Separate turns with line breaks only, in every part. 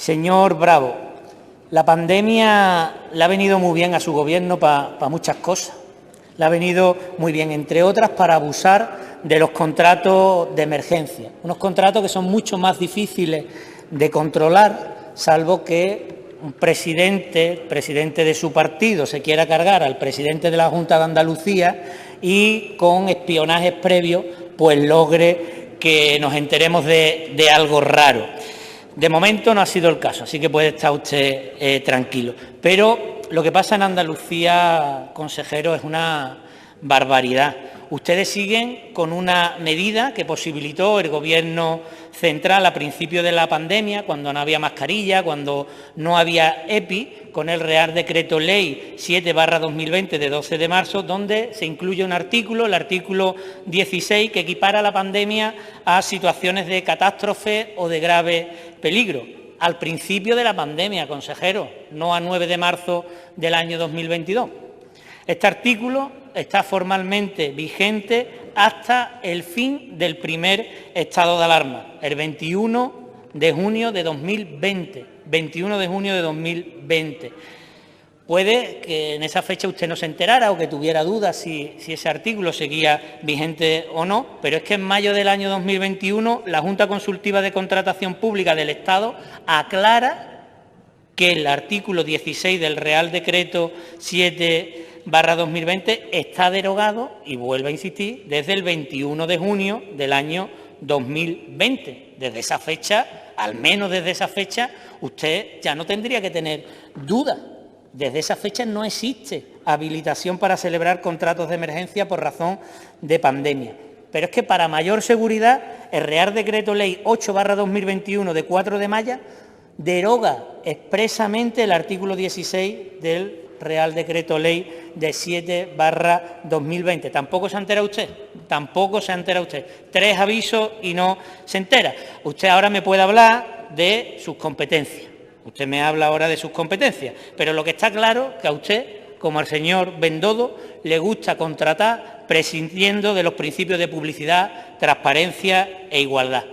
Señor Bravo, la pandemia le ha venido muy bien a su gobierno para muchas cosas. Le ha venido muy bien, entre otras, para abusar de los contratos de emergencia. Unos contratos que son mucho más difíciles de controlar, salvo que un presidente de su partido se quiera cargar al presidente de la Junta de Andalucía y con espionajes previos pues logre que nos enteremos de algo raro. De momento no ha sido el caso, así que puede estar usted tranquilo. Pero lo que pasa en Andalucía, consejero, es una barbaridad. Ustedes siguen con una medida que posibilitó el Gobierno central a principio de la pandemia, cuando no había mascarilla, cuando no había EPI, con el Real Decreto Ley 7/2020 de 12 de marzo, donde se incluye un artículo, el artículo 16, que equipara la pandemia a situaciones de catástrofe o de grave peligro. Al principio de la pandemia, consejero, no a 9 de marzo del año 2022. Este artículo está formalmente vigente hasta el fin del primer estado de alarma, el 21 de junio de 2020. 21 de junio de 2020. Puede que en esa fecha usted no se enterara o que tuviera dudas si ese artículo seguía vigente o no, pero es que en mayo del año 2021 la Junta Consultiva de Contratación Pública del Estado aclara que el artículo 16 del Real Decreto 7/2020 está derogado, y vuelvo a insistir, desde el 21 de junio del año 2020. Desde esa fecha, al menos desde esa fecha, usted ya no tendría que tener dudas. Desde esa fecha no existe habilitación para celebrar contratos de emergencia por razón de pandemia. Pero es que para mayor seguridad, el Real Decreto Ley 8/2021 de 4 de mayo deroga expresamente el artículo 16 del Real Decreto Ley de 7/2020. ¿Tampoco se entera usted? Tampoco se entera usted. 3 avisos y no se entera. Usted ahora me puede hablar de sus competencias. Usted me habla ahora de sus competencias. Pero lo que está claro es que a usted, como al señor Bendodo, le gusta contratar prescindiendo de los principios de publicidad, transparencia e igualdad.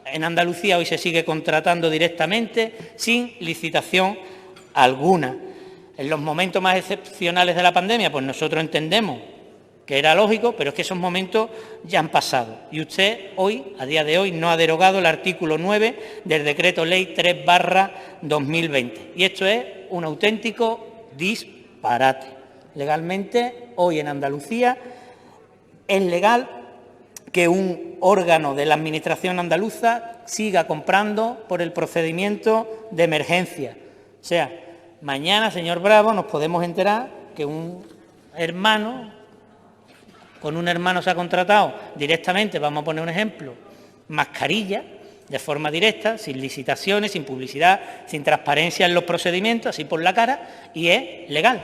En Andalucía hoy se sigue contratando directamente sin licitación alguna. En los momentos más excepcionales de la pandemia, pues nosotros entendemos que era lógico, pero es que esos momentos ya han pasado. Y usted hoy, a día de hoy, no ha derogado el artículo 9 del Decreto Ley 3/2020. Y esto es un auténtico disparate. Legalmente, hoy en Andalucía es legal que un órgano de la Administración andaluza siga comprando por el procedimiento de emergencia. O sea, mañana, señor Bravo, nos podemos enterar que con un hermano se ha contratado directamente, vamos a poner un ejemplo, mascarilla, de forma directa, sin licitaciones, sin publicidad, sin transparencia en los procedimientos, así por la cara, y es legal,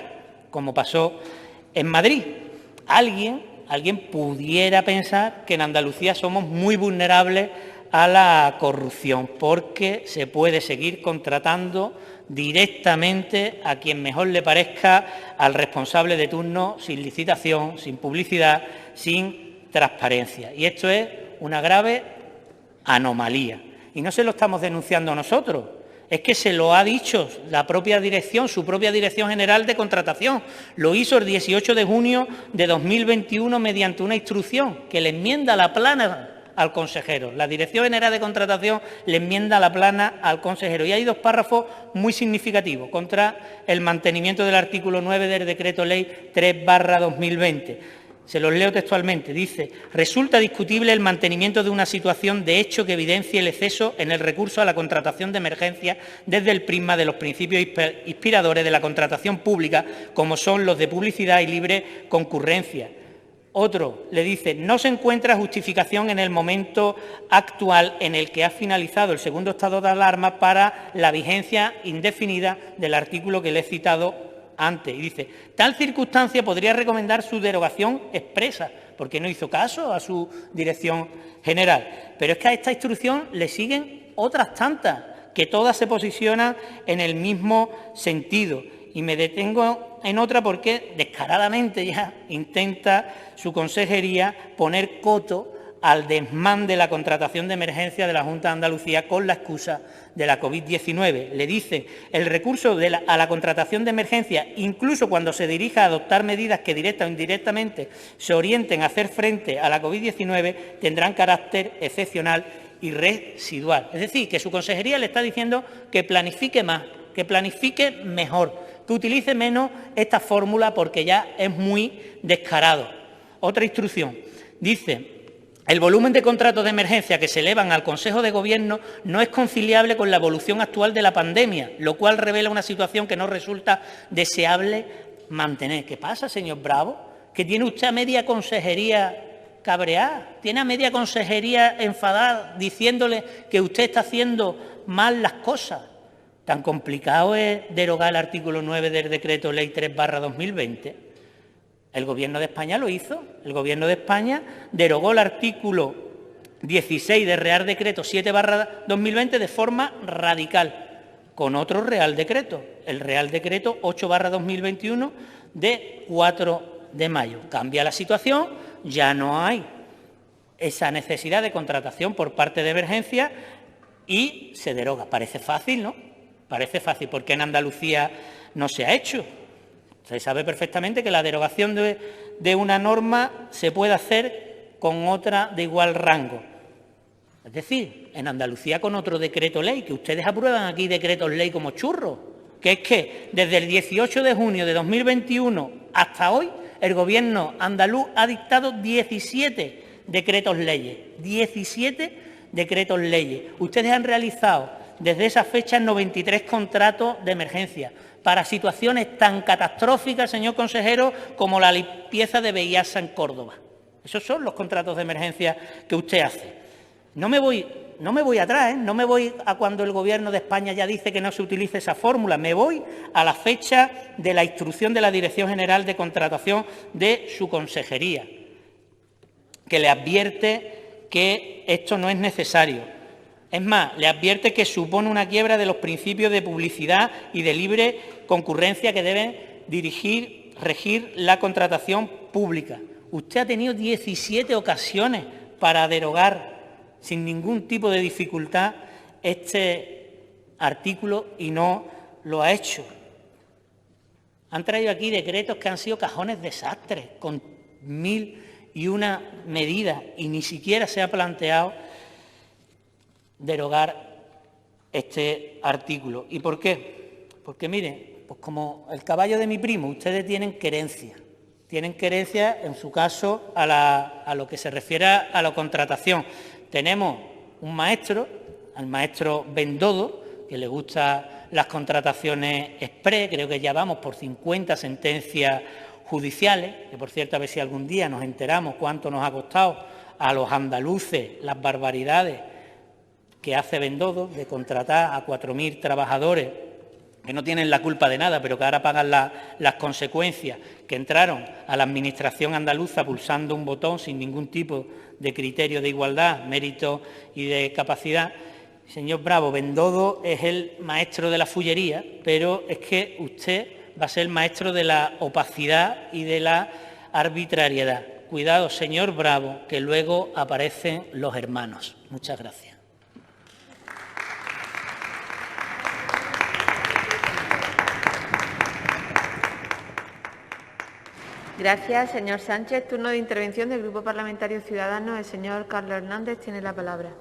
como pasó en Madrid. Alguien pudiera pensar que en Andalucía somos muy vulnerables a la corrupción, porque se puede seguir contratando directamente a quien mejor le parezca al responsable de turno, sin licitación, sin publicidad, sin transparencia. Y esto es una grave anomalía. Y no se lo estamos denunciando nosotros, es que se lo ha dicho la propia dirección, su propia Dirección General de Contratación. Lo hizo el 18 de junio de 2021 mediante una instrucción que le enmienda la plana al consejero. La Dirección General de Contratación le enmienda la plana al consejero. Y hay 2 párrafos muy significativos contra el mantenimiento del artículo 9 del Decreto Ley 3/2020. Se los leo textualmente. Dice: resulta discutible el mantenimiento de una situación de hecho que evidencie el exceso en el recurso a la contratación de emergencia desde el prisma de los principios inspiradores de la contratación pública, como son los de publicidad y libre concurrencia. Otro le dice: no se encuentra justificación en el momento actual en el que ha finalizado el segundo estado de alarma para la vigencia indefinida del artículo que le he citado antes. Y dice: tal circunstancia podría recomendar su derogación expresa, porque no hizo caso a su dirección general. Pero es que a esta instrucción le siguen otras tantas, que todas se posicionan en el mismo sentido. Y me detengo en otra porque descaradamente ya intenta su consejería poner coto al desmán de la contratación de emergencia de la Junta de Andalucía con la excusa de la COVID-19. Le dice, el recurso a la contratación de emergencia, incluso cuando se dirija a adoptar medidas que directa o indirectamente se orienten a hacer frente a la COVID-19, tendrán carácter excepcional y residual. Es decir, que su consejería le está diciendo que planifique más, que planifique mejor, que utilice menos esta fórmula porque ya es muy descarado. Otra instrucción, dice: el volumen de contratos de emergencia que se elevan al Consejo de Gobierno no es conciliable con la evolución actual de la pandemia, lo cual revela una situación que no resulta deseable mantener. ¿Qué pasa, señor Bravo? ¿Que tiene usted a media consejería cabreada? ¿Tiene a media consejería enfadada diciéndole que usted está haciendo mal las cosas? ¿Tan complicado es derogar el artículo 9 del Decreto Ley 3/2020? El Gobierno de España lo hizo. El Gobierno de España derogó el artículo 16 del Real Decreto 7/2020 de forma radical, con otro Real Decreto, el Real Decreto 8/2021 de 4 de mayo. Cambia la situación, ya no hay esa necesidad de contratación por parte de emergencia y se deroga. Parece fácil, ¿no? Parece fácil, porque en Andalucía no se ha hecho. Se sabe perfectamente que la derogación de una norma se puede hacer con otra de igual rango. Es decir, en Andalucía con otro decreto ley, que ustedes aprueban aquí decretos ley como churros, que es que desde el 18 de junio de 2021 hasta hoy el Gobierno andaluz ha dictado 17 decretos leyes. 17 decretos leyes. Ustedes han realizado desde esa fecha 93 contratos de emergencia para situaciones tan catastróficas, señor consejero, como la limpieza de Beguiasa en Córdoba. Esos son los contratos de emergencia que usted hace. No me voy atrás, no me voy a cuando el Gobierno de España ya dice que no se utilice esa fórmula, me voy a la fecha de la instrucción de la Dirección General de Contratación de su consejería, que le advierte que esto no es necesario. Es más, le advierte que supone una quiebra de los principios de publicidad y de libre concurrencia que deben regir la contratación pública. Usted ha tenido 17 ocasiones para derogar sin ningún tipo de dificultad este artículo y no lo ha hecho. Han traído aquí decretos que han sido cajones desastres, con 1001 medidas, y ni siquiera se ha planteado derogar este artículo. ¿Y por qué? Porque, mire, pues como el caballo de mi primo, ustedes tienen querencia. Tienen querencia, en su caso, a lo que se refiere a la contratación. Tenemos un maestro, al maestro Bendodo, que le gustan las contrataciones exprés, creo que ya vamos por 50 sentencias judiciales, que por cierto, a ver si algún día nos enteramos cuánto nos ha costado a los andaluces las barbaridades que hace Bendodo de contratar a 4.000 trabajadores que no tienen la culpa de nada, pero que ahora pagan las consecuencias, que entraron a la Administración andaluza pulsando un botón sin ningún tipo de criterio de igualdad, mérito y de capacidad. Señor Bravo, Bendodo es el maestro de la fullería, pero es que usted va a ser el maestro de la opacidad y de la arbitrariedad. Cuidado, señor Bravo, que luego aparecen los hermanos. Muchas gracias.
Gracias, señor Sánchez. Turno de intervención del Grupo Parlamentario Ciudadanos. El señor Carlos Hernández tiene la palabra.